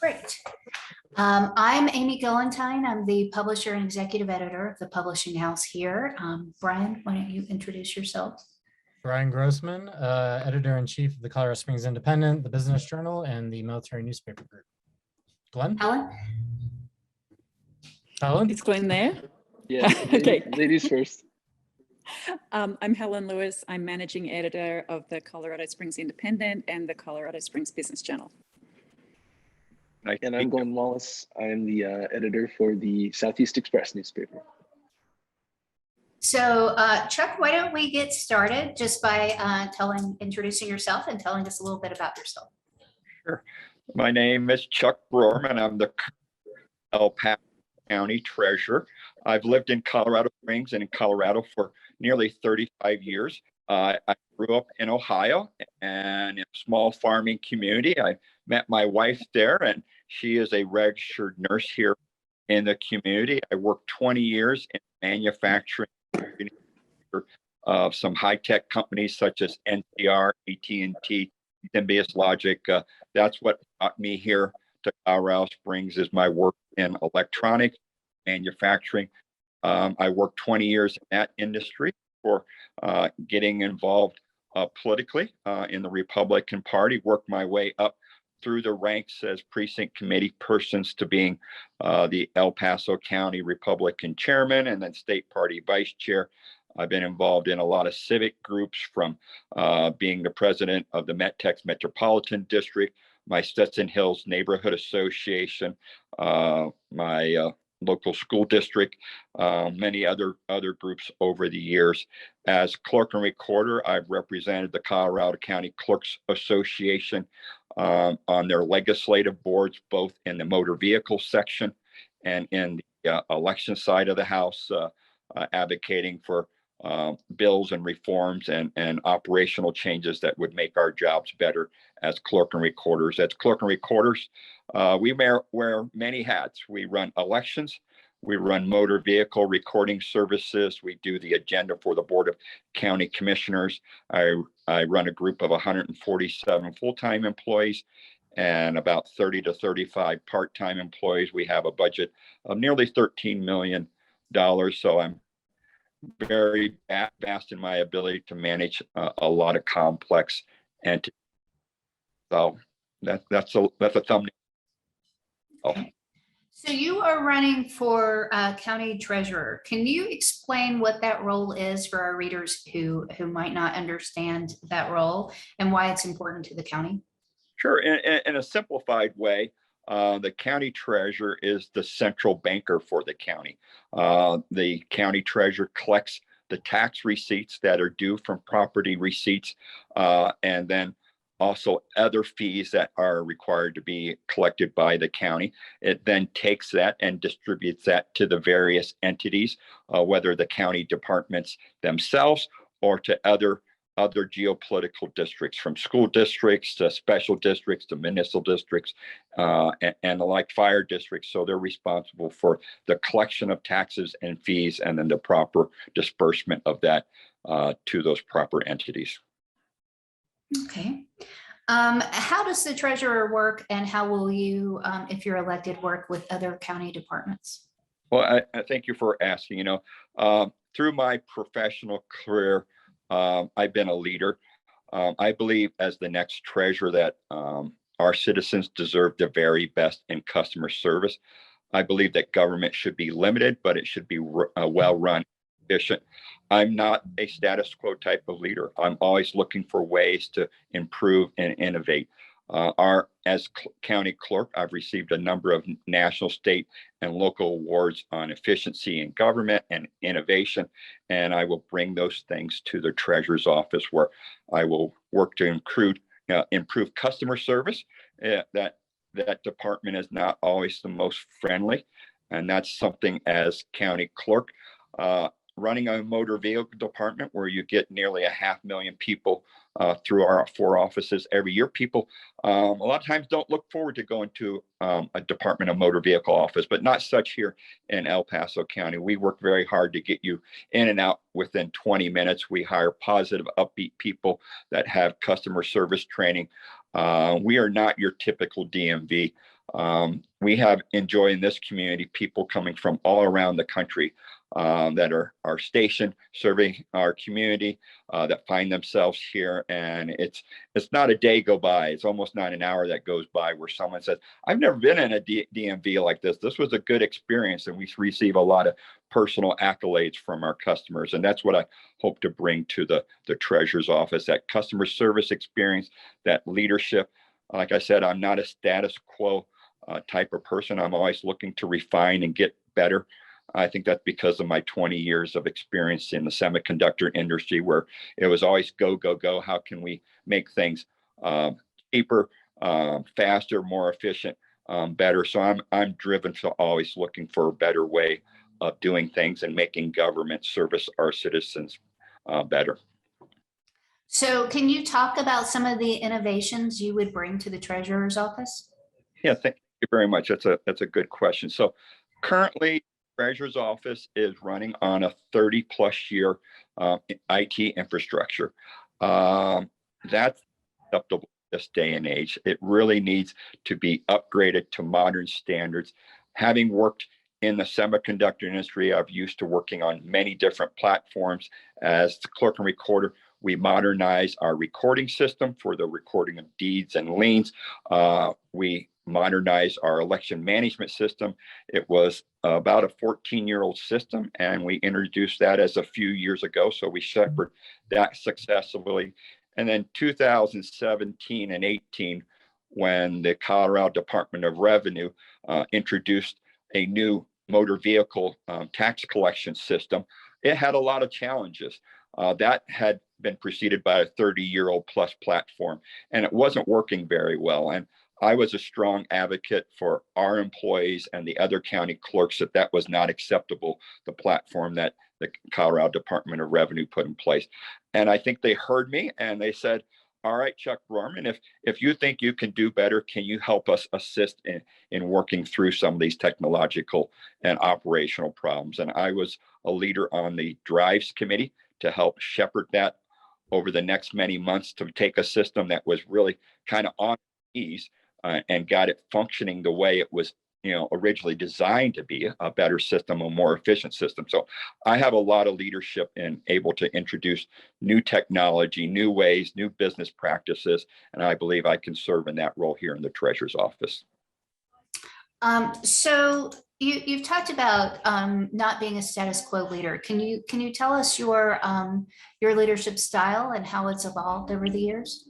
Great. I'm Amy Gillentine. I'm the publisher and executive editor of the publishing house here. Brian, why don't you introduce yourself? Brian Grossman, editor-in-chief of the Colorado Springs Independent, the Business Journal, and the Military Newspaper Group. Glenn? Helen? Helen? Is Glenn there? Yes. Okay. Ladies first. I'm Helen Lewis. I'm managing editor of the Colorado Springs Independent and the Colorado Springs Business Journal. And I'm Glenn Wallace. I'm the editor for the Southeast Express newspaper. So Chuck, why don't we get started just by introducing yourself and telling us a little bit about yourself. Sure. My name is Chuck Broerman. I'm the El Paso County Treasurer. I've lived in Colorado Springs and in Colorado for nearly 35 years. I grew up in Ohio and in a small farming community. I met my wife there, and she is a registered nurse here in the community. I worked 20 years in manufacturing of some high-tech companies such as NCR, AT&T, Symbius Logic. That's what brought me here to Colorado Springs, is my work in electronics manufacturing. I worked 20 years in that industry for getting involved politically in the Republican Party, worked my way up through the ranks as precinct committee persons to being the El Paso County Republican chairman and then state party vice chair. I've been involved in a lot of civic groups, from being the president of the MetTex Metropolitan District, my Stetson Hills Neighborhood Association, my local school district, many other groups over the years. As clerk and recorder, I've represented the Colorado County Clerks Association on their legislative boards, both in the motor vehicle section and in the election side of the House, advocating for bills and reforms and operational changes that would make our jobs better as clerk and recorders. As clerk and recorders, we wear many hats. We run elections, we run motor vehicle recording services, we do the agenda for the Board of County Commissioners. I run a group of 147 full-time employees and about 30 to 35 part-time employees. We have a budget of nearly $13 million. So I'm very vast in my ability to manage a lot of complex entities. So that's a thumbnail. Oh. So you are running for county treasurer. Can you explain what that role is for our readers who might not understand that role and why it's important to the county? Sure. In a simplified way, the county treasurer is the central banker for the county. The county treasurer collects the tax receipts that are due from property receipts, and then also other fees that are required to be collected by the county. It then takes that and distributes that to the various entities, whether the county departments themselves or to other geopolitical districts, from school districts to special districts to municipal districts, and like fire districts. So they're responsible for the collection of taxes and fees and then the proper disbursement of that to those proper entities. Okay. How does the treasurer work, and how will you, if you're elected, work with other county departments? Well, I thank you for asking. Through my professional career, I've been a leader. I believe as the next treasurer that our citizens deserve the very best in customer service. I believe that government should be limited, but it should be well run, efficient. I'm not a status quo type of leader. I'm always looking for ways to improve and innovate. As county clerk, I've received a number of national, state, and local awards on efficiency in government and innovation, and I will bring those things to the treasurer's office, where I will work to improve customer service. That department is not always the most friendly, and that's something as county clerk. Running a motor vehicle department where you get nearly 500,000 people through our 4 offices every year. People a lot of times don't look forward to going to a Department of Motor Vehicle office, but not such here in El Paso County. We work very hard to get you in and out within 20 minutes. We hire positive, upbeat people that have customer service training. We are not your typical DMV. We have enjoyed in this community people coming from all around the country that are stationed serving our community that find themselves here, and it's not a day go by. It's almost not an hour that goes by where someone says, "I've never been in a DMV like this. This was a good experience," and we receive a lot of personal accolades from our customers, and that's what I hope to bring to the treasurer's office: that customer service experience, that leadership. Like I said, I'm not a status quo type of person. I'm always looking to refine and get better. I think that's because of my 20 years of experience in the semiconductor industry, where it was always go, go, go. How can we make things cheaper, faster, more efficient, better? So I'm driven to always looking for a better way of doing things and making government service our citizens better. So can you talk about some of the innovations you would bring to the treasurer's office? Yeah, thank you very much. That's a good question. So currently, Treasurer's office is running on a 30+ year IT infrastructure. That's acceptable this day and age. It really needs to be upgraded to modern standards. Having worked in the semiconductor industry, I've used to working on many different platforms. As the clerk and recorder, we modernized our recording system for the recording of deeds and liens. We modernized our election management system. It was about a 14-year-old system, and we introduced that as a few years ago. So we shepherded that successfully. And then 2017 and 18, when the Colorado Department of Revenue introduced a new motor vehicle tax collection system, it had a lot of challenges. That had been preceded by a 30-year-old plus platform, and it wasn't working very well. And I was a strong advocate for our employees and the other county clerks that was not acceptable, the platform that the Colorado Department of Revenue put in place. And I think they heard me and they said, "All right, Chuck Broerman, if you think you can do better, can you help us assist in working through some of these technological and operational problems?" And I was a leader on the Drives Committee to help shepherd that over the next many months to take a system that was really kind of on ease and got it functioning the way it was, originally designed to be, a better system, a more efficient system. So I have a lot of leadership in able to introduce new technology, new ways, new business practices, and I believe I can serve in that role here in the treasurer's office. So you've talked about not being a status quo leader. Can you tell us your leadership style and how it's evolved over the years?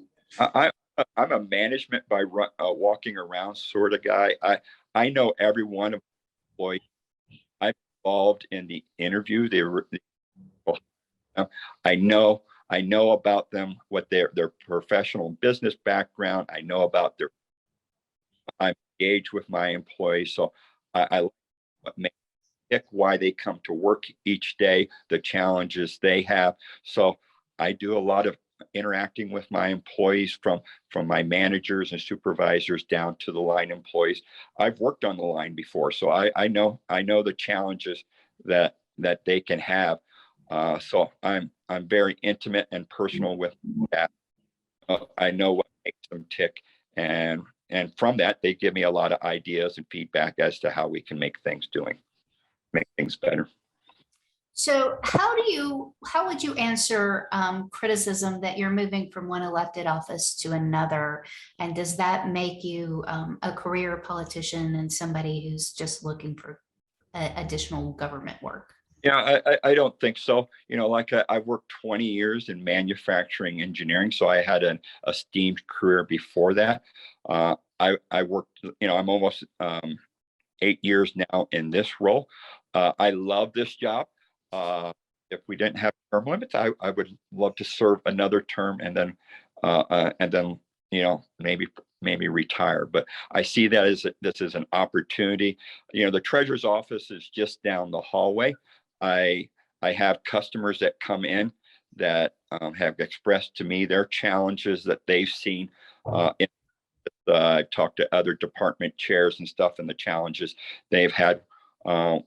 I'm a management by walking around sort of guy. I know every one of the employees. I'm involved in the interview. I know about them, what their professional business background. I know about I'm engaged with my employees, so I like what makes pick why they come to work each day, the challenges they have. So I do a lot of interacting with my employees, from my managers and supervisors down to the line employees. I've worked on the line before, so I know the challenges that they can have. So I'm very intimate and personal with that. I know what makes them tick, and from that they give me a lot of ideas and feedback as to how we can make things better. So how would you answer criticism that you're moving from one elected office to another? And does that make you a career politician and somebody who's just looking for additional government work? Yeah, I don't think so. I worked 20 years in manufacturing engineering, so I had an esteemed career before that. I worked, I'm almost 8 years now in this role. I love this job. If we didn't have term limits, I would love to serve another term and then maybe retire. But I see that as this is an opportunity. The treasurer's office is just down the hallway. I have customers that come in that have expressed to me their challenges that they've seen. I've talked to other department chairs and stuff, and the challenges they've had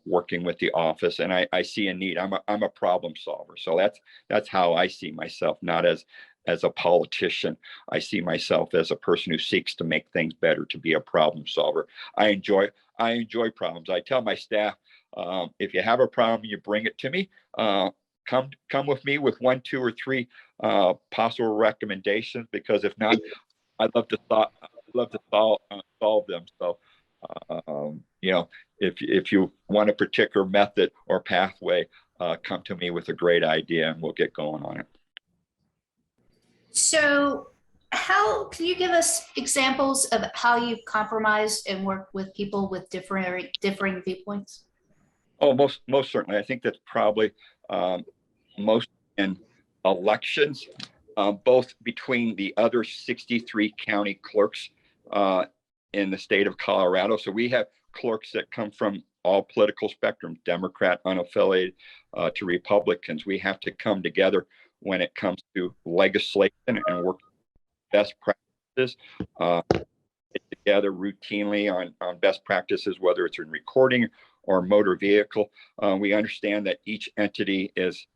working with the office, and I see a need. I'm a problem solver, so that's how I see myself, not as as a politician. I see myself as a person who seeks to make things better, to be a problem solver. I enjoy problems. I tell my staff, if you have a problem, you bring it to me. Come with me with 1, 2, or 3 possible recommendations, because if not, I'd love to solve them. So, if you want a particular method or pathway, come to me with a great idea and we'll get going on it. So how can you give us examples of how you've compromised and worked with people with differing viewpoints? Oh, most certainly. I think that's probably most in elections, both between the other 63 county clerks in the state of Colorado. So we have clerks that come from all political spectrum, Democrat, unaffiliated, to Republicans. We have to come together when it comes to legislation and work best practices. Get together routinely on best practices, whether it's in recording or motor vehicle. We understand that each entity is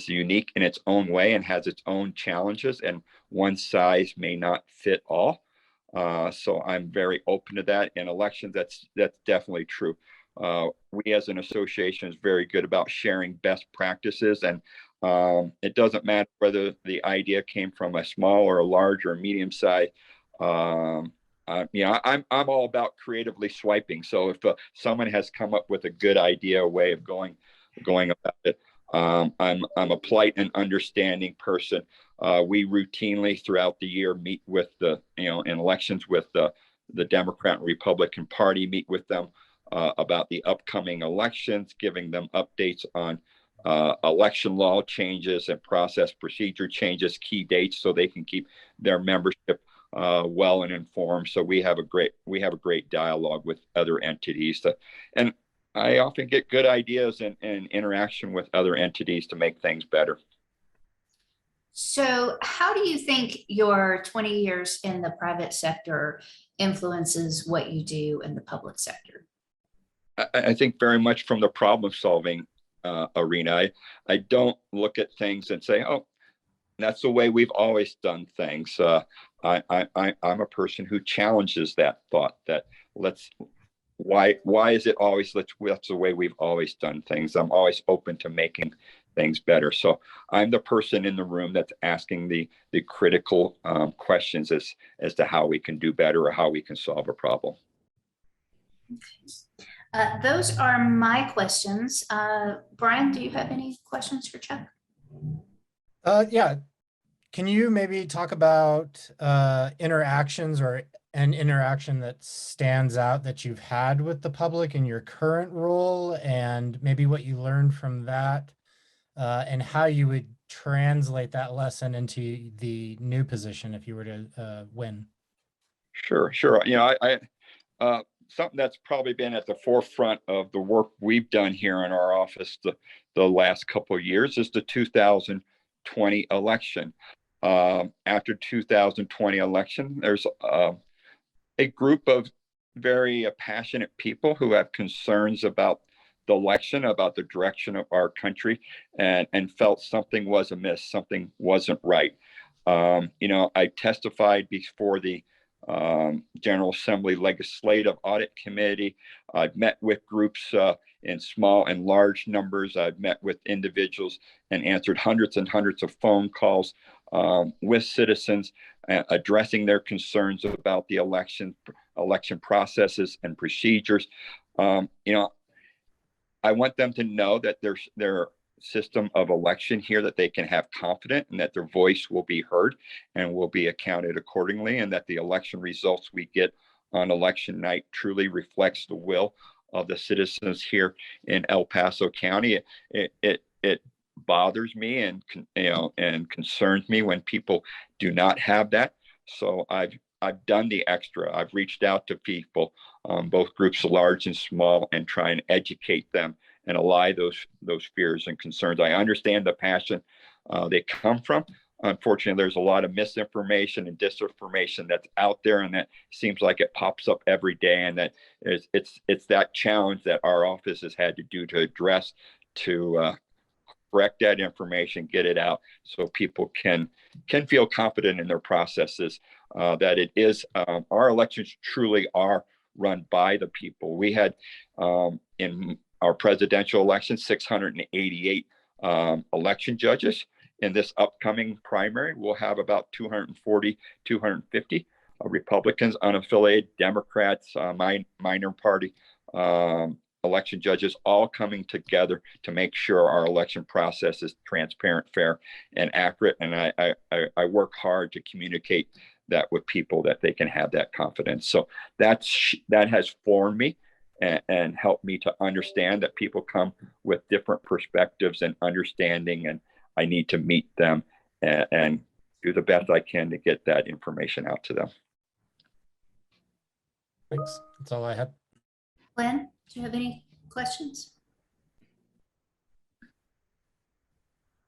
unique in its own way and has its own challenges, and one size may not fit all. So I'm very open to that. In elections, that's definitely true. We as an association is very good about sharing best practices, and it doesn't matter whether the idea came from a small or a large or a medium size. I'm all about creatively swiping. So if someone has come up with a good idea, a way of going about it, I'm a polite and understanding person. We routinely throughout the year meet with in elections with the Democrat and Republican Party, meet with them about the upcoming elections, giving them updates on election law changes and process procedure changes, key dates, so they can keep their membership well and informed. So we have a great dialogue with other entities, and I often get good ideas and interaction with other entities to make things better. So how do you think your 20 years in the private sector influences what you do in the public sector? I think very much from the problem solving arena. I don't look at things and say, oh, that's the way we've always done things. I'm a person who challenges that thought that why is it always that's the way we've always done things. I'm always open to making things better. So I'm the person in the room that's asking the critical questions as to how we can do better or how we can solve a problem. Those are my questions. Brian, do you have any questions for Chuck? Yeah. Can you maybe talk about interactions or an interaction that stands out that you've had with the public in your current role, and maybe what you learned from that, and how you would translate that lesson into the new position if you were to win? Sure. I something that's probably been at the forefront of the work we've done here in our office the last couple of years is the 2020 election. After 2020 election, there's a group of very passionate people who have concerns about the election, about the direction of our country, and felt something was amiss, something wasn't right. I testified before the General Assembly Legislative Audit Committee. I've met with groups in small and large numbers. I've met with individuals and answered hundreds and hundreds of phone calls with citizens addressing their concerns about the election processes and procedures. I want them to know that their system of election here, that they can have confidence and that their voice will be heard and will be accounted accordingly, and that the election results we get on election night truly reflects the will of the citizens here in El Paso County. It bothers me and concerns me when people do not have that. So I've done the extra. I've reached out to people, both groups large and small, and try and educate them and allay those fears and concerns. I understand the passion they come from. Unfortunately, there's a lot of misinformation and disinformation that's out there, and that seems like it pops up every day. And that it's that challenge that our office has had to do to address to correct that information, get it out so people can feel confident in their processes, that it is, our elections truly are run by the people. We had, in our presidential election, 688 election judges. In this upcoming primary, we'll have about 240, 250 Republicans, unaffiliated, Democrats, minor party election judges, all coming together to make sure our election process is transparent, fair, and accurate. And I work hard to communicate that with people, that they can have that confidence. So that has formed me and helped me to understand that people come with different perspectives and understanding, and I need to meet them and do the best I can to get that information out to them. Thanks. That's all I had. Lynn, do you have any questions?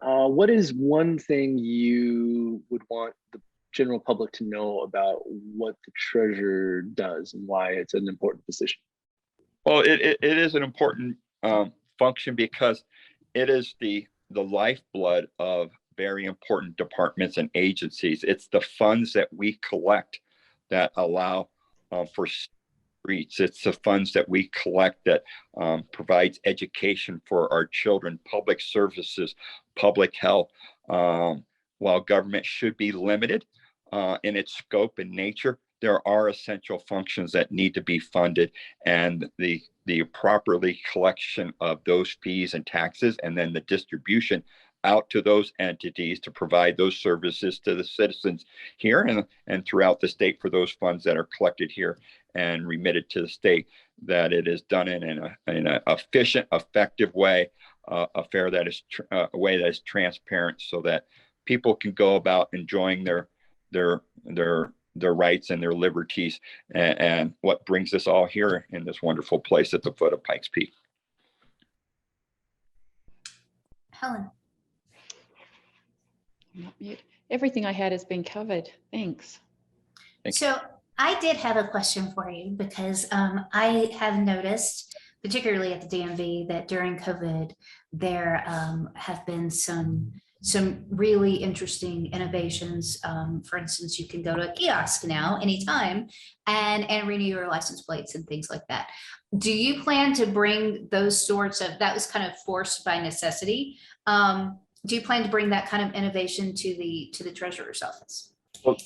What is one thing you would want the general public to know about what the treasurer does and why it's an important position? Well, it is an important function because it is the lifeblood of very important departments and agencies. It's the funds that we collect that allow for streets. It's the funds that we collect that provides education for our children, public services, public health. While government should be limited in its scope and nature, there are essential functions that need to be funded, and the properly collection of those fees and taxes, and then the distribution out to those entities to provide those services to the citizens here and throughout the state for those funds that are collected here and remitted to the state, that it is done in an efficient, effective way, a way that is transparent, so that people can go about enjoying their rights and their liberties, and what brings us all here in this wonderful place at the foot of Pikes Peak. Helen. Not mute. Everything I had has been covered. Thanks. So I did have a question for you, because I have noticed, particularly at the DMV, that during COVID, there have been some really interesting innovations. For instance, you can go to a kiosk now anytime and renew your license plates and things like that. Do you plan to bring those sorts of, that was kind of forced by necessity. Do you plan to bring that kind of innovation to the treasurer's office? Well,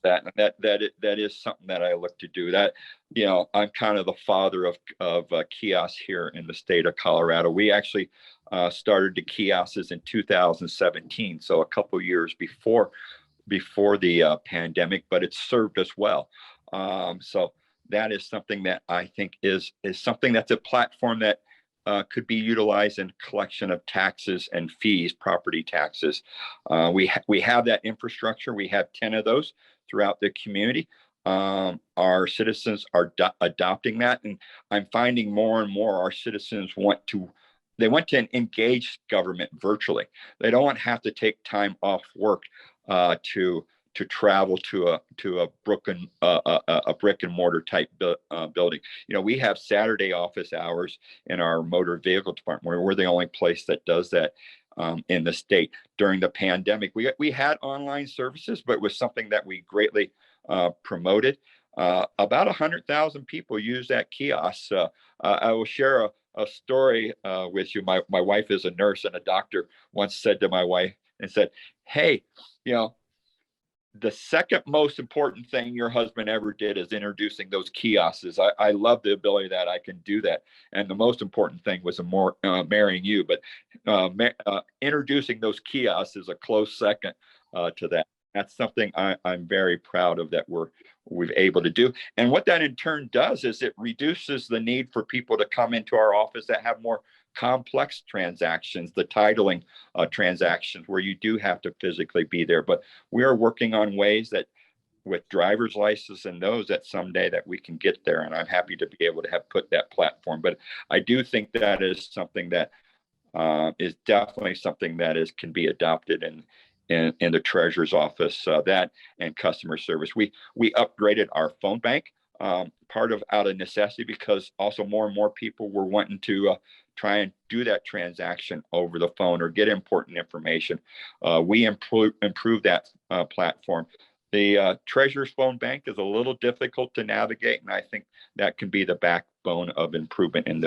that is something that I look to do. That, I'm kind of the father of kiosks here in the state of Colorado. We actually started the kiosks in 2017, so a couple years before the pandemic, but it served us well. So that is something that I think is something that's a platform that could be utilized in collection of taxes and fees, property taxes. We have that infrastructure. We have 10 of those throughout the community. Our citizens are adopting that, and I'm finding more and more our citizens want to engage government virtually. They don't want to have to take time off work to travel to a brick and mortar type building. We have Saturday office hours in our motor vehicle department. We're the only place that does that in the state. During the pandemic, we had online services, but it was something that we greatly promoted. About 100,000 people use that kiosk. I will share a story with you. My wife is a nurse, and a doctor once said to my wife and said, "Hey, the second most important thing your husband ever did is introducing those kiosks. I love the ability that I can do that. And the most important thing was marrying you, but introducing those kiosks is a close second to that. That's something I'm very proud of that we've able to do. And what that in turn does is it reduces the need for people to come into our office that have more complex transactions, the titling transactions, where you do have to physically be there. But we are working on ways that with driver's license and those that someday that we can get there. And I'm happy to be able to have put that platform. But I do think that is something that is definitely something that can be adopted in the treasurer's office, that and customer service. We upgraded our phone bank, out of necessity, because also more and more people were wanting to try and do that transaction over the phone or get important information. We improve that platform. The Treasurer's Phone Bank is a little difficult to navigate, and I think that can be the backbone of improvement in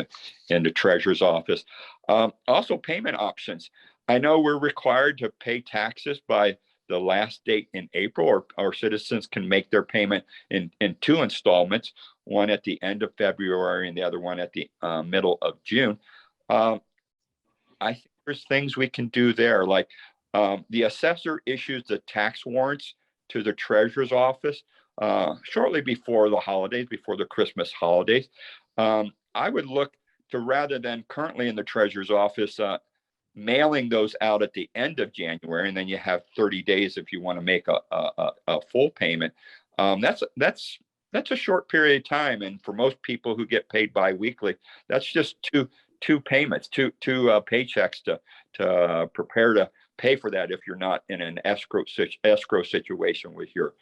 the Treasurer's office. Also, payment options. I know we're required to pay taxes by the last date in April, or our citizens can make their payment in 2 installments, one at the end of February and the other one at the middle of June. I think there's things we can do there, like the assessor issues the tax warrants to the treasurer's office shortly before the holidays, before the Christmas holidays. I would look to, rather than currently in the treasurer's office, mailing those out at the end of January, and then you have 30 days if you want to make a full payment. That's a short period of time, and for most people who get paid bi-weekly, that's just two payments, two paychecks to prepare to pay for that if you're not in an escrow situation with your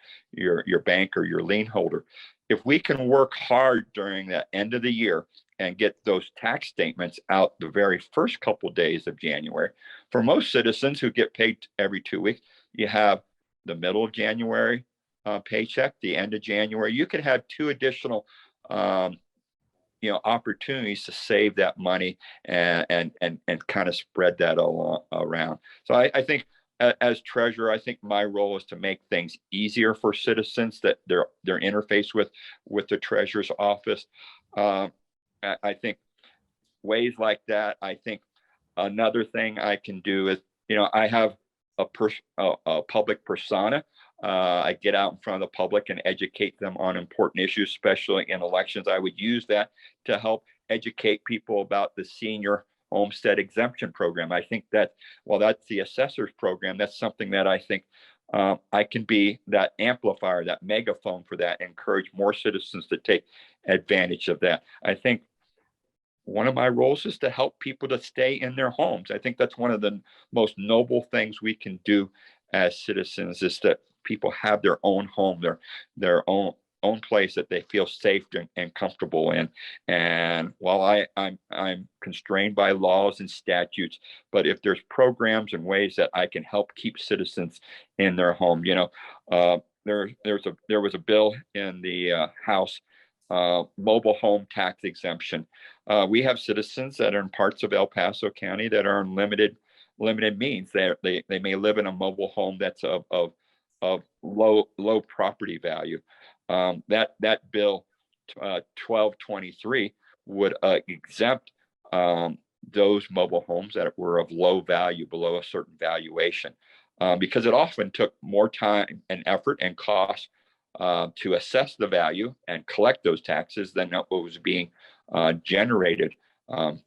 bank or your lien holder. If we can work hard during the end of the year and get those tax statements out the very first couple of days of January, for most citizens who get paid every 2 weeks, you have the middle of January paycheck, the end of January. You could have 2 additional opportunities to save that money and kind of spread that around. So I think as treasurer, I think my role is to make things easier for citizens that their interface with the treasurer's office. I think ways like that. I think another thing I can do is, I have a public persona. I get out in front of the public and educate them on important issues, especially in elections. I would use that to help educate people about the senior homestead exemption program. I think that, well, that's the assessor's program. That's something that I think I can be that amplifier, that megaphone for that, encourage more citizens to take advantage of that. I think one of my roles is to help people to stay in their homes. I think that's one of the most noble things we can do as citizens, is that people have their own home, their own place that they feel safe and comfortable in. And while I'm constrained by laws and statutes, but if there's programs and ways that I can help keep citizens in their home, there was a bill in the House, mobile home tax exemption. We have citizens that are in parts of El Paso County that are in limited means. They may live in a mobile home that's of low property value. That bill 1223 would exempt those mobile homes that were of low value, below a certain valuation, because it often took more time and effort and cost to assess the value and collect those taxes than what was being generated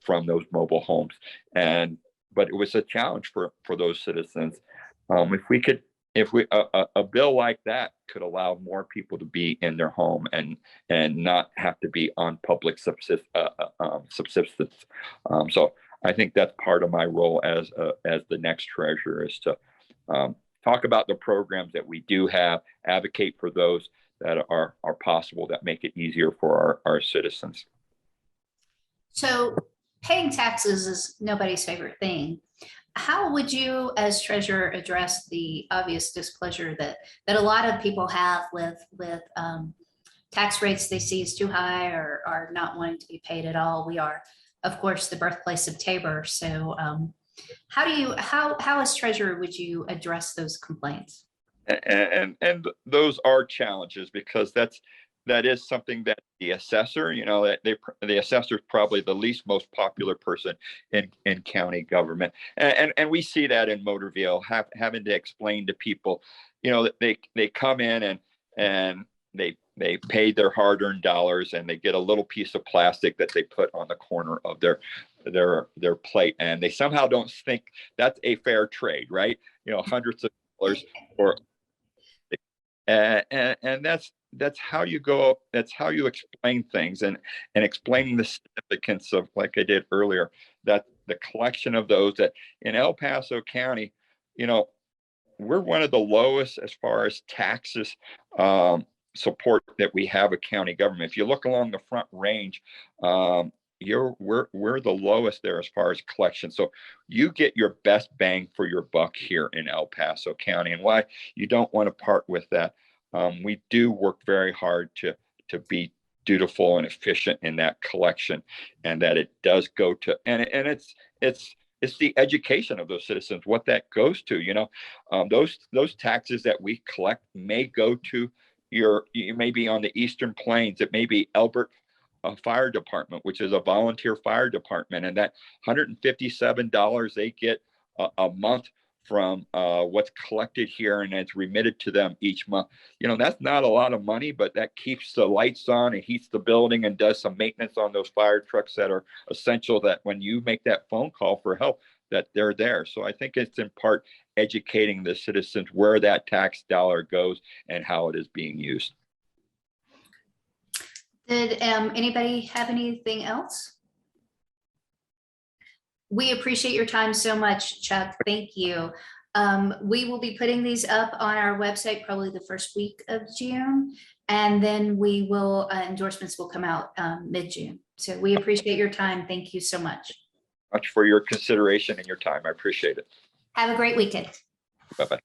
from those mobile homes. But it was a challenge for those citizens. If a bill like that could allow more people to be in their home and not have to be on public subsistence. So I think that's part of my role as the next treasurer, is to talk about the programs that we do have, advocate for those that are possible, that make it easier for our citizens. So paying taxes is nobody's favorite thing. How would you, as treasurer, address the obvious displeasure that a lot of people have with tax rates they see as too high, or are not wanting to be paid at all? We are, of course, the birthplace of Tabor. So how as treasurer would you address those complaints? And those are challenges, because that is something that the assessor, the assessor is probably the least most popular person in county government. And we see that in Motorville, having to explain to people, that they come in and they pay their hard-earned dollars, and they get a little piece of plastic that they put on the corner of their plate, and they somehow don't think that's a fair trade, right? Hundreds of dollars and that's how you go. That's how you explain things, and explaining the significance of, like I did earlier, that the collection of those, that in El Paso County, we're one of the lowest as far as taxes support that we have a county government. If you look along the Front Range, we're the lowest there as far as collection. So you get your best bang for your buck here in El Paso County, and why you don't want to part with that. We do work very hard to be dutiful and efficient in that collection, and that it does go to, and it's the education of those citizens, what that goes to, those taxes that we collect may go to you may be on the Eastern Plains, it may be Elbert Fire Department, which is a volunteer fire department, and that $157 they get a month from what's collected here, and it's remitted to them each month. That's not a lot of money, but that keeps the lights on and heats the building and does some maintenance on those fire trucks that are essential, that when you make that phone call for help, that they're there. So I think it's in part educating the citizens where that tax dollar goes and how it is being used. Did anybody have anything else? We appreciate your time so much, Chuck. Thank you. We will be putting these up on our website probably the first week of June, and then we will endorsements will come out mid-June. So we appreciate your time. Thank you so much. Much for your consideration and your time. I appreciate it. Have a great weekend. Bye-bye.